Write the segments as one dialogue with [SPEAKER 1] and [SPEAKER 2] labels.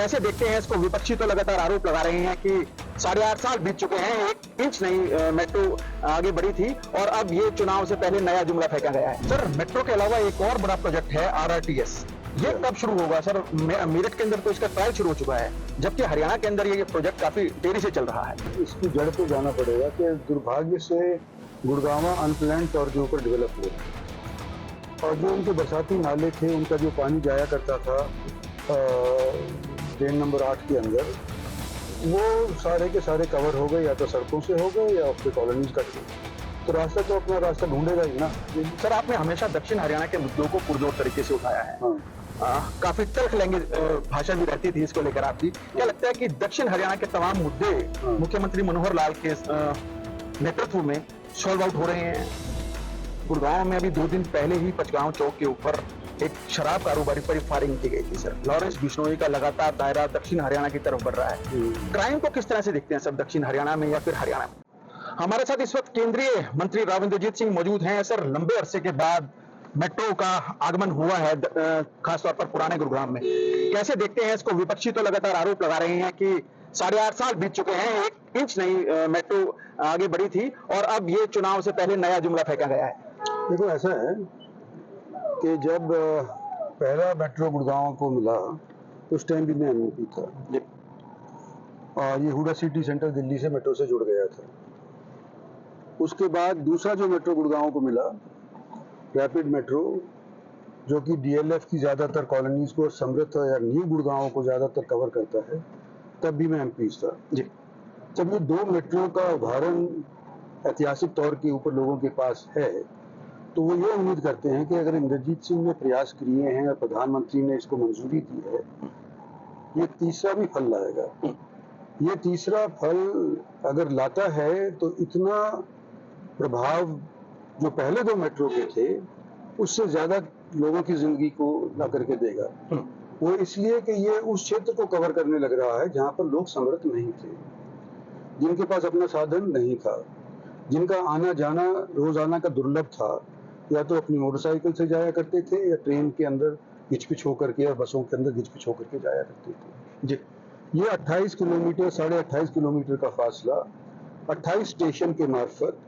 [SPEAKER 1] कैसे देखते हैं इसको? विपक्षी तो लगातार आरोप लगा रहे हैं कि 8.5 साल बीत चुके हैं, 1 इंच नहीं मेट्रो आगे बढ़ी थी और अब ये चुनाव से पहले नया जुमला फेंका गया है। सर, मेट्रो के अलावा एक और बड़ा प्रोजेक्ट है RRTS, ये कब शुरू होगा सर? मेरठ के अंदर तो इसका ट्रायल शुरू हो चुका है, जबकि हरियाणा के अंदर ये प्रोजेक्ट काफी देरी से चल रहा है।
[SPEAKER 2] इसकी जड़ पे जाना पड़ेगा कि दुर्भाग्य से गुड़गांवा अनप्लान्ड तौर के ऊपर डेवलप हुआ और जो उनके बरसाती नाले थे, उनका जो पानी जाया करता था ड्रेन नंबर 8 के अंदर, वो सारे के सारे कवर हो गए, या तो सड़कों से हो गए या उसके कॉलोनीज कट गए। तो रास्ता तो अपना रास्ता ढूंढेगा ही ना।
[SPEAKER 1] सर, आपने हमेशा दक्षिण हरियाणा के मुद्दों को पुरजोर तरीके से उठाया है। काफी तल्ख लैंग्वेज भाषा भी रहती थी इसको लेकर आपकी। क्या लगता है कि दक्षिण हरियाणा के तमाम मुद्दे मुख्यमंत्री मनोहर लाल के नेतृत्व में सॉल्व आउट हो रहे हैं? गुड़गांव में अभी 2 दिन पहले ही पचगांव चौक के ऊपर एक शराब कारोबारी पर फायरिंग की गई थी सर। लॉरेंस बिश्नोई का लगातार दायरा दक्षिण हरियाणा की तरफ बढ़ रहा है। क्राइम को किस तरह से देखते हैं सर, दक्षिण हरियाणा में या फिर हरियाणा में? हमारे साथ इस वक्त केंद्रीय मंत्री राव इंद्रजीत सिंह मौजूद हैं। सर, लंबे अरसे के बाद मेट्रो का आगमन हुआ है, खासतौर पर पुराने गुरुग्राम में। कैसे देखते हैं इसको? विपक्षी तो लगातार आरोप लगा रहे हैं कि 8.5 साल बीत चुके हैं, 1 इंच नहीं मेट्रो आगे बढ़ी थी और अब ये चुनाव से पहले नया जुमला फेंका गया है।
[SPEAKER 2] देखो, ऐसा है कि जब पहला मेट्रो गुड़गांव को मिला उस टाइम भी मैं एमपी था और ये हुडा सिटी सेंटर दिल्ली से मेट्रो से जुड़ गया था। उसके बाद दूसरा जो मेट्रो गुड़गांव को मिला, रैपिड मेट्रो, जो कि डीएलएफ की ज़्यादातर कॉलोनीज को, समृद्ध या न्यू गुड़गांव को ज़्यादातर कवर करता है, तब भी मैं एमपी था जी। जब ये 2 मेट्रो का उदाहरण ऐतिहासिक तौर के ऊपर लोगों के पास है, तो वो ये उम्मीद करते हैं कि अगर इंद्रजीत सिंह ने प्रयास किए हैं और प्रधानमंत्री ने इसको मंजूरी दी है, ये तीसरा भी फल लाएगा। ये तीसरा फल अगर लाता है तो इतना प्रभाव जो पहले 2 मेट्रो के थे उससे ज्यादा लोगों की जिंदगी को ला करके देगा। वो इसलिए कि ये उस क्षेत्र को कवर करने लग रहा है जहां पर लोग समर्थ नहीं थे, जिनके पास अपना साधन नहीं था, जिनका आना जाना रोजाना का दुर्लभ था, या तो अपनी मोटरसाइकिल से जाया करते थे या ट्रेन के अंदर घिचपिच होकर के या बसों के अंदर घिचपिच होकर के जाया करते थे जी। ये 28 किलोमीटर 28.5 किलोमीटर का फासला 28 स्टेशन के मार्फत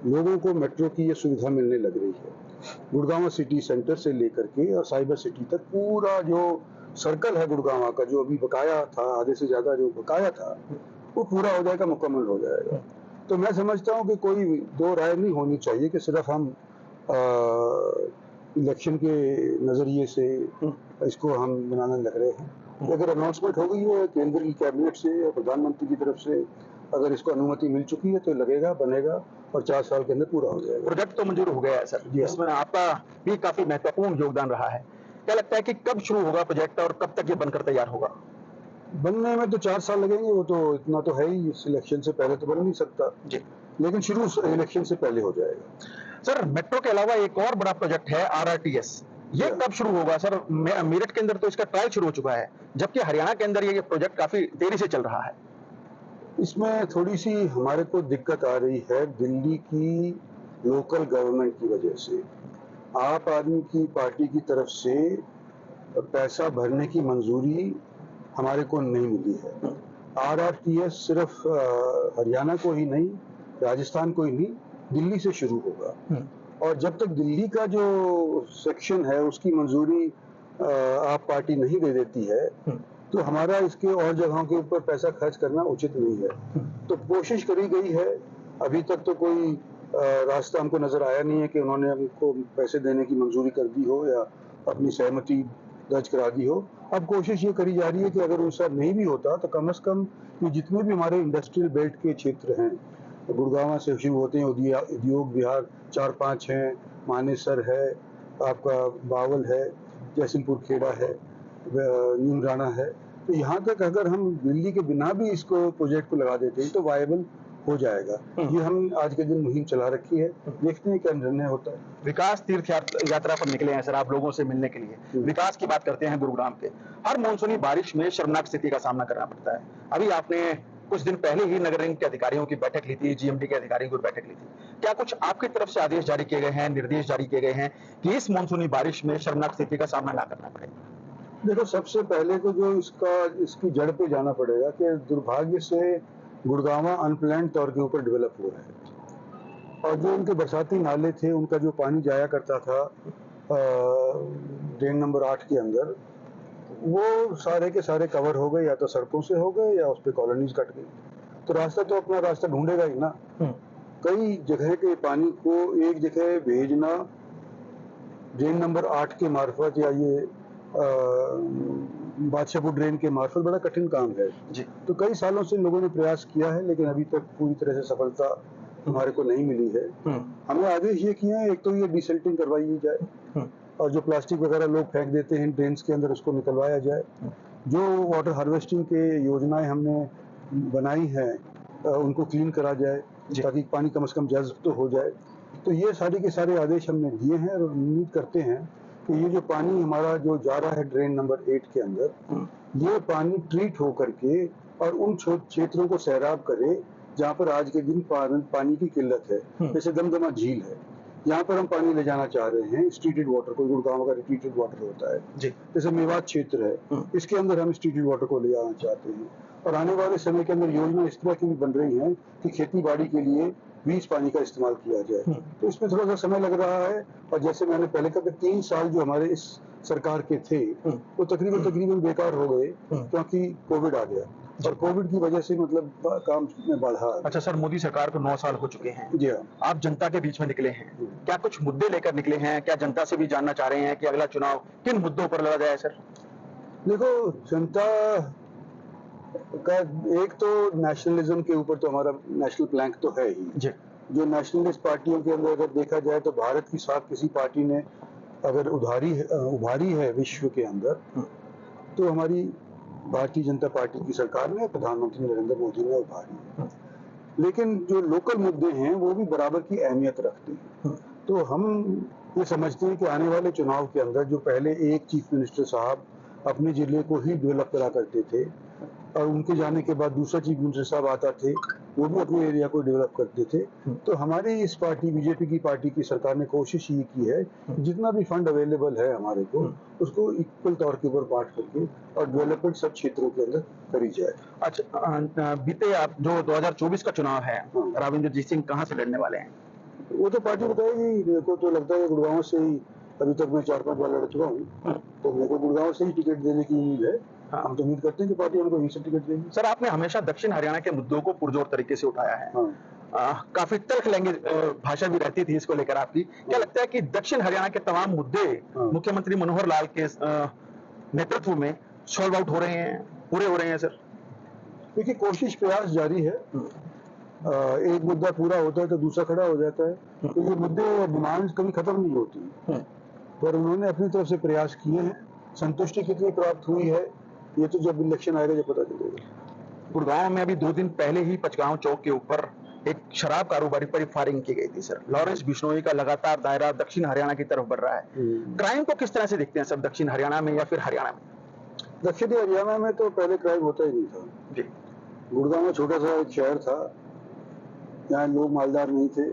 [SPEAKER 2] लोगों को मेट्रो की ये सुविधा मिलने लग रही है। गुड़गांव सिटी सेंटर से लेकर के और साइबर सिटी तक पूरा जो सर्कल है गुड़गांव का, जो अभी बकाया था, आधे से ज्यादा जो बकाया था, वो पूरा हो जाएगा, मुकम्मल हो जाएगा। तो मैं समझता हूँ कि कोई 2 राय नहीं होनी चाहिए कि सिर्फ हम इलेक्शन के नजरिए से इसको हम बनाने लग रहे हैं। अगर अनाउंसमेंट हो गई है केंद्र की कैबिनेट से या प्रधानमंत्री की तरफ से, अगर इसको अनुमति मिल चुकी है तो लगेगा, बनेगा और 4 साल के अंदर पूरा हो जाएगा।
[SPEAKER 1] प्रोजेक्ट तो मंजूर हो गया है सर, इसमें आपका भी काफी महत्वपूर्ण योगदान रहा है। क्या लगता है कि कब शुरू होगा प्रोजेक्ट और कब तक ये बनकर तैयार होगा?
[SPEAKER 2] बनने में तो 4 साल लगेंगे, वो तो इतना तो है ही, इस इलेक्शन से पहले तो बन नहीं सकता जी, लेकिन शुरू इलेक्शन से पहले हो जाएगा।
[SPEAKER 1] सर, मेट्रो के अलावा एक और बड़ा प्रोजेक्ट है RRTS, ये कब शुरू होगा सर? मेरठ के अंदर तो इसका ट्रायल शुरू हो चुका है, जबकि हरियाणा के अंदर ये प्रोजेक्ट काफी देरी से चल रहा है।
[SPEAKER 2] इसमें थोड़ी सी हमारे को दिक्कत आ रही है दिल्ली की लोकल गवर्नमेंट की वजह से। आप आदमी की पार्टी की तरफ से पैसा भरने की मंजूरी हमारे को नहीं मिली है। RRTS सिर्फ हरियाणा को ही नहीं, राजस्थान को ही नहीं, दिल्ली से शुरू होगा और जब तक दिल्ली का जो सेक्शन है उसकी मंजूरी आप पार्टी नहीं दे देती है तो हमारा इसके और जगहों के ऊपर पैसा खर्च करना उचित नहीं है। तो कोशिश करी गई है, अभी तक तो कोई रास्ता हमको नजर आया नहीं है कि उन्होंने हमको पैसे देने की मंजूरी कर दी हो या अपनी सहमति दर्ज करा दी हो। अब कोशिश ये करी जा रही है कि अगर उनसे नहीं भी होता तो कम से कम ये जितने भी हमारे इंडस्ट्रियल बेल्ट के क्षेत्र हैं, गुड़गांव से शुरू होते हैं, उद्योग विहार 4-5 हैं, मानेसर है, आपका बावल है, जयसिंहपुर खेड़ा है, नीमराना है, तो यहाँ तक अगर हम दिल्ली के बिना भी इसको प्रोजेक्ट को लगा देते हैं तो वायबल हो जाएगा। ये हम आज के दिन मुहिम चला रखी है, देखते हैं क्या निर्णय होता है।
[SPEAKER 1] विकास तीर्थ यात्रा पर निकले हैं सर आप लोगों से मिलने के लिए। विकास की बात करते हैं गुरुग्राम के, हर मानसूनी बारिश में शर्मनाक स्थिति का सामना करना पड़ता है। अभी आपने कुछ दिन पहले ही नगर निगम के अधिकारियों की बैठक ली थी, GMD के अधिकारियों की बैठक ली थी। क्या कुछ आपकी तरफ से आदेश जारी किए गए हैं, निर्देश जारी किए गए हैं कि इस मानसूनी बारिश में शर्मनाक स्थिति का सामना ना करना पड़े?
[SPEAKER 2] देखो, सबसे पहले तो जो इसकी जड़ पे जाना पड़ेगा कि दुर्भाग्य से गुड़गांव अनप्लान्ड तौर के ऊपर डेवलप हो रहा है, और जो उनके बरसाती नाले थे, उनका जो पानी जाया करता था ड्रेन नंबर 8 के अंदर, वो सारे के सारे कवर हो गए, या तो सड़कों से हो गए या उस पर कॉलोनीज कट गई। तो रास्ता तो अपना रास्ता ढूंढेगा ही ना। कई जगह के पानी को एक जगह भेजना ड्रेन नंबर 8 के मार्फत या ये बादशाहपुर ड्रेन के मार्फत बड़ा कठिन काम है
[SPEAKER 1] जी।
[SPEAKER 2] तो कई सालों से लोगों ने प्रयास किया है, लेकिन अभी तक पूरी तरह से सफलता हमारे को नहीं मिली है। हमें आदेश ये किए हैं, एक तो ये डिसल्टिंग करवाई जाए, और जो प्लास्टिक वगैरह लोग फेंक देते हैं ड्रेन्स के अंदर, उसको निकलवाया जाए। जो वाटर हार्वेस्टिंग के योजनाएं हमने बनाई हैं उनको क्लीन करा जाए, ताकि पानी कम से कम जज्ब तो हो जाए। तो ये सारे के सारे आदेश हमने दिए हैं, और उम्मीद करते हैं कि ये जो पानी हमारा जो जा रहा है ड्रेन नंबर 8 के अंदर, ये पानी ट्रीट हो करके और उन क्षेत्रों को सैराब करे जहाँ पर आज के दिन पानी की किल्लत है। जैसे दमदमा झील है, यहाँ पर हम पानी ले जाना चाह रहे हैं, ट्रीटेड वाटर को, गुड़गांव का ट्रीटेड वाटर होता है जी। जैसे मेवात क्षेत्र है, इसके अंदर हम ट्रीटेड वाटर को ले जाना चाहते हैं। और आने वाले समय के अंदर योजना इस तरह की भी बन रही है कि खेती बाड़ी के लिए बीज पानी का इस्तेमाल किया जाए। तो इसमें थोड़ा सा समय लग रहा है, और जैसे मैंने पहले कहा कि 3 साल जो हमारे इस सरकार के थे वो तकरीबन बेकार हो गए, क्योंकि कोविड आ गया, और कोविड की वजह से मतलब काम में बढ़ा।
[SPEAKER 1] अच्छा सर, मोदी सरकार को 9 साल हो चुके हैं जी। आप जनता के बीच में निकले हैं, क्या कुछ मुद्दे लेकर निकले हैं? क्या जनता से भी जानना चाह रहे हैं कि अगला चुनाव किन मुद्दों पर लड़ा जाए सर?
[SPEAKER 2] देखो, जनता का एक तो नेशनलिज्म के ऊपर तो हमारा नेशनल प्लैंक तो है ही जी। जो नेशनलिस्ट पार्टियों के अंदर अगर देखा जाए तो भारत की साथ किसी पार्टी ने अगर उभारी है विश्व के अंदर, तो हमारी भारतीय जनता पार्टी की सरकार ने, प्रधानमंत्री नरेंद्र मोदी ने उभारी है। लेकिन जो लोकल मुद्दे हैं वो भी बराबर की अहमियत रखते हैं। तो हम ये समझते हैं कि आने वाले चुनाव के अंदर जो पहले एक चीफ मिनिस्टर साहब अपने जिले को ही डेवलप करा करते थे, और उनके जाने के बाद दूसरा चीफ मिनिस्टर साहब आता थे, वो भी अपने एरिया को डेवलप करते थे। तो हमारी इस पार्टी, बीजेपी की पार्टी की सरकार ने कोशिश ये की है जितना भी फंड अवेलेबल है हमारे को, उसको इक्वल तौर के ऊपर बांट करके और डेवलपमेंट सब क्षेत्रों के अंदर करी जाए।
[SPEAKER 1] अच्छा, बीते आप जो 2024 का चुनाव है, राविंद्रजीत सिंह कहाँ से लड़ने वाले हैं?
[SPEAKER 2] वो तो पार्टी बताएगी। मेरे को तो लगता है गुड़गांव से ही, अभी तक मैं 4-5 बार लड़ चुका हूँ, तो मेरे को गुड़गांव से ही टिकट देने की उम्मीद है। हम तो उम्मीद करते हैं कि पार्टी हमको यहीं से टिकट देगी।
[SPEAKER 1] सर, आपने हमेशा दक्षिण हरियाणा के मुद्दों को पुरजोर तरीके से उठाया है। काफी तल्ख लैंग्वेज भाषा भी रहती थी इसको लेकर आपकी। क्या लगता है कि दक्षिण हरियाणा के तमाम मुद्दे मुख्यमंत्री मनोहर लाल के नेतृत्व में सॉल्व आउट हो रहे हैं, पूरे हो रहे हैं सर?
[SPEAKER 2] देखिए, कोशिश प्रयास जारी है। एक मुद्दा पूरा होता है तो दूसरा खड़ा हो जाता है, तो ये मुद्दे और डिमांड्स कभी खत्म नहीं होती। पर उन्होंने अपनी तरफ से प्रयास किए हैं। संतुष्टि कितनी प्राप्त हुई है ये तो जब इलेक्शन आएगा जब पता चलेगा।
[SPEAKER 1] गुड़गांव में अभी 2 दिन पहले ही पचगांव चौक के ऊपर एक शराब कारोबारी पर फायरिंग की गई थी सर। लॉरेंस बिश्नोई का लगातार दायरा दक्षिण हरियाणा की तरफ बढ़ रहा है। क्राइम को किस तरह से देखते हैं सर, दक्षिण हरियाणा में या फिर हरियाणा में?
[SPEAKER 2] दक्षिणी हरियाणा में तो पहले क्राइम होता ही नहीं था जी। गुड़गांव में छोटा सा एक शहर था, यहाँ लोग मालदार नहीं थे।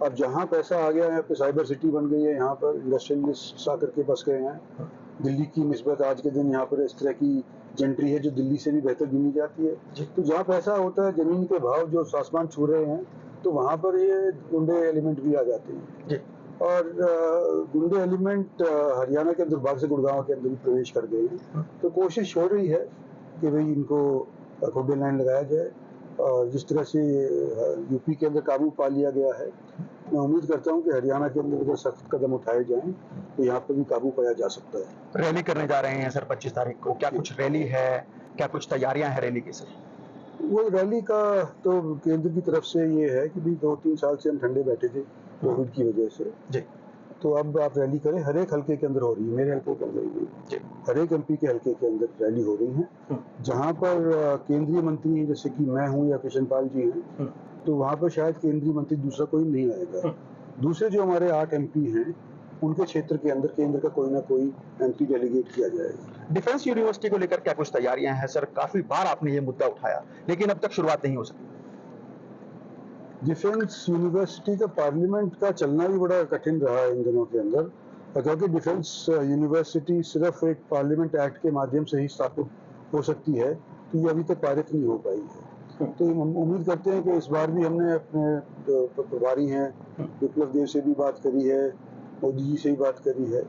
[SPEAKER 2] अब जहाँ पैसा आ गया, यहाँ पे साइबर सिटी बन गई है, यहाँ पर इंडस्ट्रियलिस्ट आकर के बस गए हैं। दिल्ली की निस्बत आज के दिन यहाँ पर इस तरह की जेंट्री है जो दिल्ली से भी बेहतर गिनी जाती है। तो जहाँ पैसा होता है, जमीन के भाव जो आसमान छू रहे हैं, तो वहाँ पर ये गुंडे एलिमेंट भी आ जाते हैं। और गुंडे एलिमेंट हरियाणा के दुर्भाग्य से गुड़गांव के अंदर भी प्रवेश कर गए हैं। तो कोशिश हो रही है कि भाई इनको खुबे लाइन लगाया जाए, और जिस तरह से यूपी के अंदर काबू पा लिया गया है, मैं उम्मीद करता हूं कि हरियाणा के अंदर अगर सख्त कदम उठाए जाएं तो यहाँ पर भी काबू पाया जा सकता है।
[SPEAKER 1] रैली करने जा रहे हैं सर 25 तारीख को, क्या कुछ रैली है, क्या कुछ तैयारियां हैं रैली की सर?
[SPEAKER 2] वो रैली का तो केंद्र की तरफ से ये है कि भाई 2-3 साल से हम ठंडे बैठे थे कोविड की वजह से जी। तो अब आप रैली करें, हर एक हल्के के अंदर हो रही है, मेरे हल्के के अंदर भी, हर एक एमपी के हल्के के अंदर रैली हो रही है। जहाँ पर केंद्रीय मंत्री जैसे कि मैं हूँ या कृष्ण पाल जी हैं, तो वहाँ पर शायद केंद्रीय मंत्री दूसरा कोई नहीं आएगा। दूसरे जो हमारे 8 एमपी हैं, उनके क्षेत्र के अंदर केंद्र का कोई ना कोई एमपी डेलीगेट किया जाएगा।
[SPEAKER 1] डिफेंस यूनिवर्सिटी को लेकर क्या कुछ तैयारियां हैं सर? काफी बार आपने ये मुद्दा उठाया, लेकिन अब तक शुरुआत नहीं हो सकी।
[SPEAKER 2] डिफेंस यूनिवर्सिटी का पार्लियामेंट का चलना भी बड़ा कठिन रहा है इन दिनों के अंदर, क्योंकि डिफेंस यूनिवर्सिटी सिर्फ एक पार्लियामेंट एक्ट के माध्यम से ही स्थापित हो सकती है, तो ये अभी तक पारित नहीं हो पाई है। तो हम उम्मीद करते हैं कि इस बार भी हमने अपने जो प्रभारी हैं विप्लव देव से भी बात करी है, मोदी जी से भी बात करी है,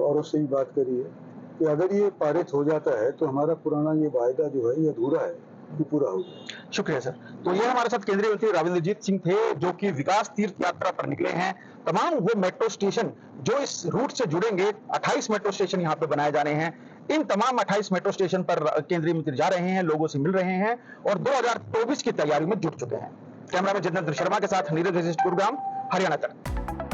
[SPEAKER 2] और उससे भी बात करी है कि अगर ये पारित हो जाता है तो हमारा पुराना ये वायदा जो है ये अधूरा है, ये पूरा हो जाए।
[SPEAKER 1] शुक्रिया सर। तो ये हमारे साथ केंद्रीय मंत्री राविंद्रजीत सिंह थे, जो कि विकास तीर्थ यात्रा पर निकले हैं। तमाम वो मेट्रो स्टेशन जो इस रूट से जुड़ेंगे, 28 मेट्रो स्टेशन यहाँ पे बनाए जाने हैं। इन तमाम 28 मेट्रो स्टेशन पर केंद्रीय मंत्री जा रहे हैं, लोगों से मिल रहे हैं और 2024 की तैयारी में जुट चुके हैं। कैमरामैन जितेंद्र शर्मा के साथ नीरज वशिष्ठ, गुरुग्राम, हरियाणा तक।